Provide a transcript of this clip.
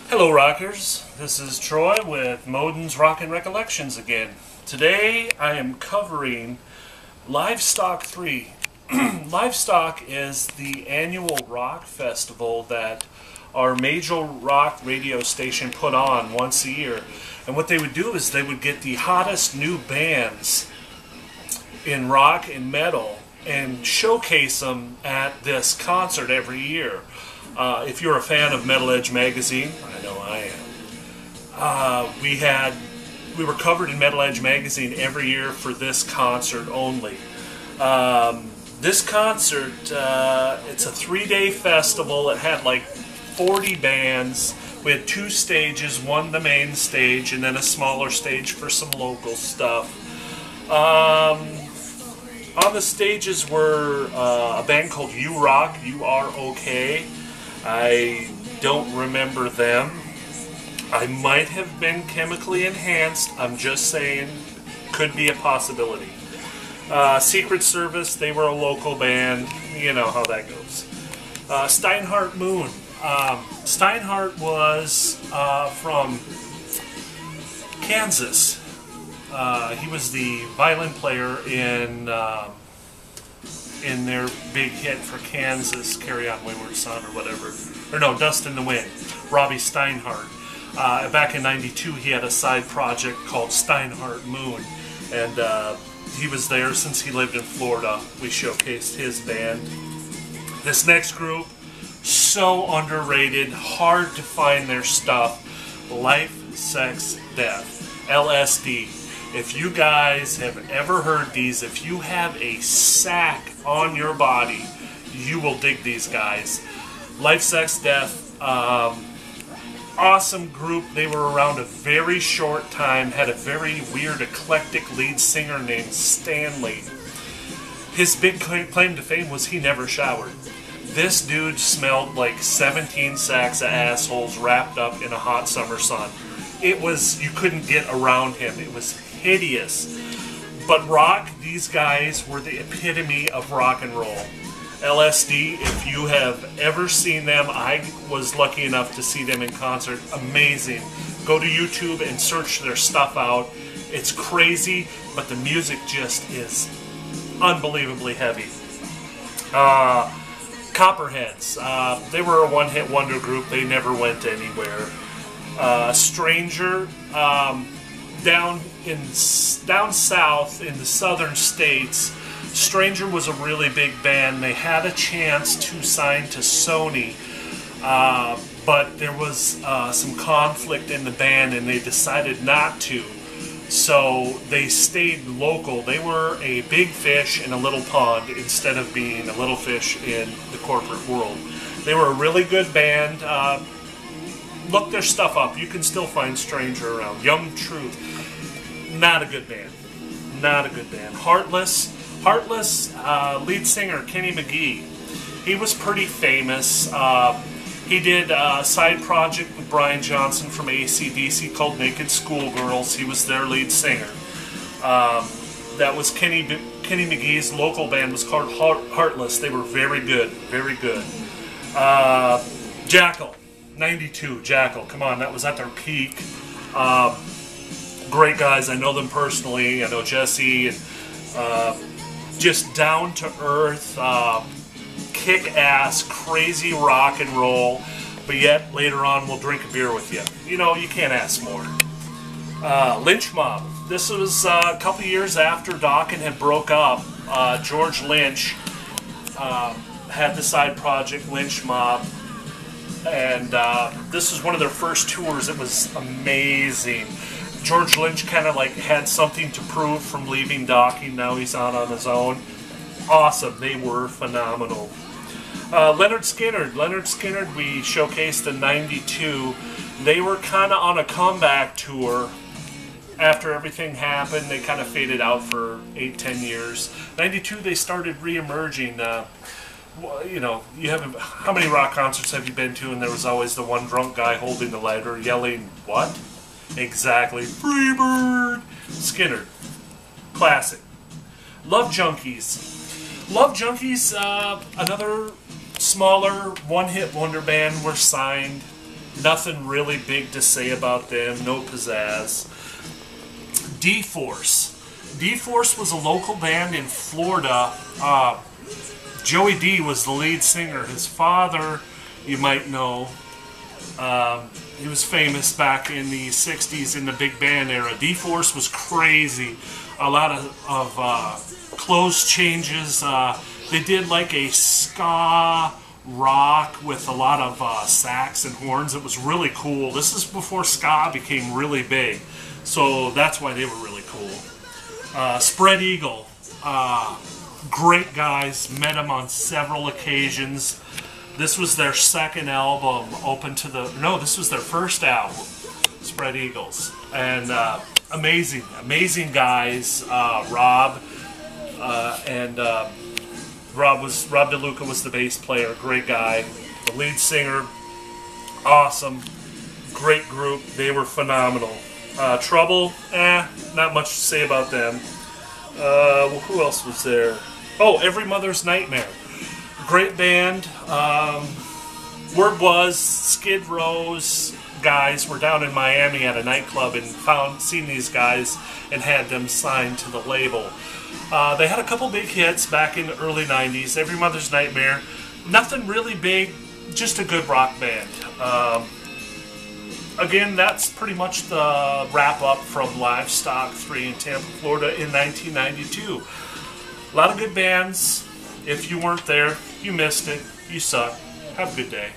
Hello Rockers, this is Troy with Modin's Rockin Recollections again. Today I am covering Livestock 3. Livestock is the annual rock festival that our major rock radio station put on once a year. And what they would do is they would get the hottest new bands in rock and metal and showcase them at this concert every year. If you're a fan of Metal Edge magazine, I know I am. We were covered in Metal Edge magazine every year for this concert only. This concert, it's a 3-day festival. It had like 40 bands. We had 2 stages, one the main stage, and then a smaller stage for some local stuff. On the stages were a band called You Rock, U-R-O-K. I don't remember them. I might have been chemically enhanced. I'm just saying, could be a possibility. Secret Service, they were a local band. You know how that goes. Steinhardt Moon. Steinhardt was from Kansas. He was the violin player in their big hit for Kansas, Carry On Wayward Son or whatever. Or no, Dust in the Wind, Robbie Steinhardt. Back in '92 he had a side project called Steinhardt Moon, and he was there since he lived in Florida. We showcased his band. This next group, so underrated, hard to find their stuff. Life, Sex, Death, LSD. If you guys have ever heard these, if you have a sack on your body, you will dig these guys. Life, Sex, Death, awesome group. They were around a very short time, had a very weird, eclectic lead singer named Stanley. His big claim to fame was he never showered. This dude smelled like 17 sacks of assholes wrapped up in a hot summer sun. It was, you couldn't get around him. It was hideous. But rock, these guys were the epitome of rock and roll. LSD, if you have ever seen them, I was lucky enough to see them in concert. Amazing. Go to YouTube and search their stuff out. It's crazy, but the music just is unbelievably heavy. Copperheads. They were a one-hit wonder group. They never went anywhere. Stranger, down south in the southern states, Stranger was a really big band. They had a chance to sign to Sony, but there was some conflict in the band and they decided not to. So they stayed local. They were a big fish in a little pond instead of being a little fish in the corporate world. They were a really good band. Look their stuff up. You can still find Stranger around. Young Truth. Not a good band. Not a good band. Heartless, lead singer Kenny McGee. He was pretty famous. He did a side project with Brian Johnson from AC/DC called Naked Schoolgirls. He was their lead singer. That was Kenny McGee's local band was called Heartless. They were very good. Very good. Jackal. 92, Jackal. Come on, that was at their peak. Great guys. I know them personally. I know Jesse. And just down to earth, kick-ass, crazy rock and roll. But yet, later on, we'll drink a beer with you. You know, you can't ask more. Lynch Mob. This was a couple years after Dokken had broke up. George Lynch had the side project Lynch Mob. And this was one of their first tours. It was amazing. George Lynch kind of like had something to prove from leaving Dokken. Now he's on his own. Awesome. They were phenomenal. Leonard Skinner. Leonard Skinner we showcased in '92. They were kind of on a comeback tour. After everything happened, they kind of faded out for 8-10 years. '92 they started re-emerging. You know, you have how many rock concerts have you been to? And there was always the one drunk guy holding the lighter, yelling, "What?" Exactly. Freebird. Skinner. Classic. Love Junkies. Love Junkies, another smaller one-hit wonder band, were signed. Nothing really big to say about them, no pizzazz. D-Force. D-Force was a local band in Florida. Joey D was the lead singer. His father, you might know, he was famous back in the 60s in the big band era. D-Force was crazy. A lot of clothes changes. They did like a ska rock with a lot of sax and horns. It was really cool. This is before ska became really big, so that's why they were really cool. Spread Eagle, great guys, met them on several occasions. This was their second album, this was their first album, Spread Eagles. And amazing guys. Rob DeLuca was the bass player, great guy. The lead singer, awesome, great group, they were phenomenal. Trouble, not much to say about them. Who else was there? Oh, Every Mother's Nightmare. Great band. Word was Skid Row's guys were down in Miami at a nightclub and seen these guys and had them signed to the label. They had a couple big hits back in the early 90s. Every Mother's Nightmare. Nothing really big, just a good rock band. Again, that's pretty much the wrap-up from Livestock 3 in Tampa, Florida in 1992. A lot of good bands. If you weren't there, you missed it. You suck. Have a good day.